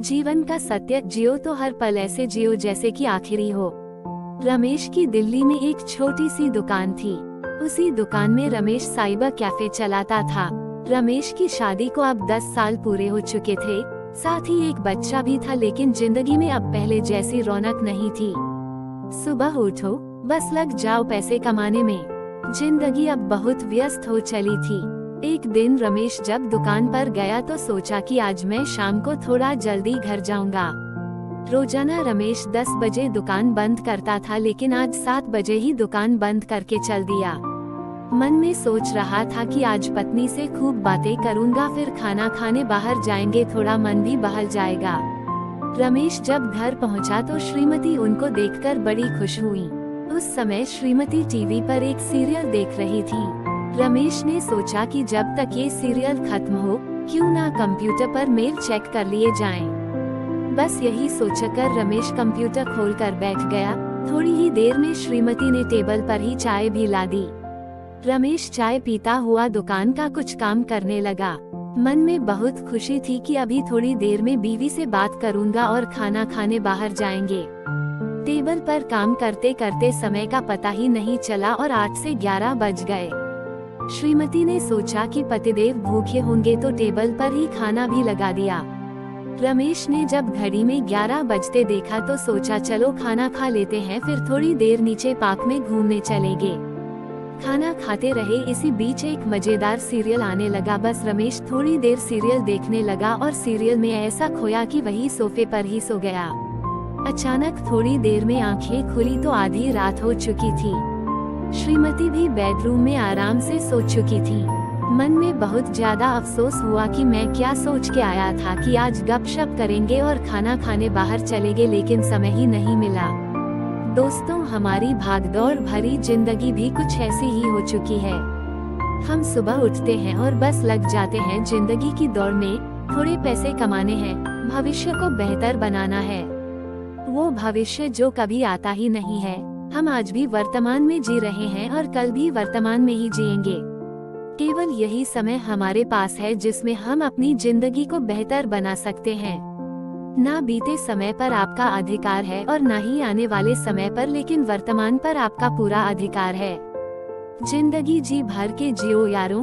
जीवन का सत्य जियो तो हर पल ऐसे जियो जैसे कि आखिरी हो। रमेश की दिल्ली में एक छोटी सी दुकान थी। उसी दुकान में रमेश साइबर कैफे चलाता था। रमेश की शादी को अब 10 साल पूरे हो चुके थे, साथ ही एक बच्चा भी था, लेकिन जिंदगी में अब पहले जैसी रौनक नहीं थी। सुबह उठो, बस लग जाओ पैसे कमाने में। जिंदगी अब बहुत व्यस्त हो चली थी। एक दिन रमेश जब दुकान पर गया तो सोचा कि आज मैं शाम को थोड़ा जल्दी घर जाऊंगा। रोजाना रमेश 10 बजे दुकान बंद करता था, लेकिन आज 7 बजे ही दुकान बंद करके चल दिया। मन में सोच रहा था कि आज पत्नी से खूब बातें करूंगा, फिर खाना खाने बाहर जाएंगे, थोड़ा मन भी बहल जाएगा। रमेश जब घर पहुंचा तो श्रीमती उनको देखकर बड़ी खुश हुई। उस समय श्रीमती टीवी पर एक सीरियल देख रही थी। रमेश ने सोचा कि जब तक ये सीरियल खत्म हो, क्यों ना कंप्यूटर पर मेल चेक कर लिए जाएं। बस यही सोचकर रमेश कंप्यूटर खोलकर बैठ गया। थोड़ी ही देर में श्रीमती ने टेबल पर ही चाय भी ला दी। रमेश चाय पीता हुआ दुकान का कुछ काम करने लगा। मन में बहुत खुशी थी कि अभी थोड़ी देर में बीवी से बात करूंगा और खाना खाने बाहर जाएंगे। टेबल पर काम करते करते समय का पता ही नहीं चला और 8 से 11 बज गए। श्रीमती ने सोचा कि पतिदेव भूखे होंगे तो टेबल पर ही खाना भी लगा दिया। रमेश ने जब घड़ी में 11 बजते देखा तो सोचा चलो खाना खा लेते हैं, फिर थोड़ी देर नीचे पार्क में घूमने चलेंगे। खाना खाते रहे, इसी बीच एक मजेदार सीरियल आने लगा। बस रमेश थोड़ी देर सीरियल देखने लगा और सीरियल में ऐसा खोया कि वही सोफे पर ही सो गया। अचानक थोड़ी देर में आंखें खुली तो आधी रात हो चुकी थी। श्रीमती भी बेडरूम में आराम से सो चुकी थी। मन में बहुत ज्यादा अफसोस हुआ कि मैं क्या सोच के आया था कि आज गपशप करेंगे और खाना खाने बाहर चलेंगे, लेकिन समय ही नहीं मिला। दोस्तों, हमारी भागदौड़ भरी जिंदगी भी कुछ ऐसी ही हो चुकी है। हम सुबह उठते हैं और बस लग जाते हैं जिंदगी की दौड़ में। थोड़े पैसे कमाने हैं, भविष्य को बेहतर बनाना है, वो भविष्य जो कभी आता ही नहीं है। हम आज भी वर्तमान में जी रहे हैं और कल भी वर्तमान में ही जिएंगे। केवल यही समय हमारे पास है जिसमें हम अपनी जिंदगी को बेहतर बना सकते हैं। ना बीते समय पर आपका अधिकार है और ना ही आने वाले समय पर, लेकिन वर्तमान पर आपका पूरा अधिकार है। जिंदगी जी भर के जियो यारों।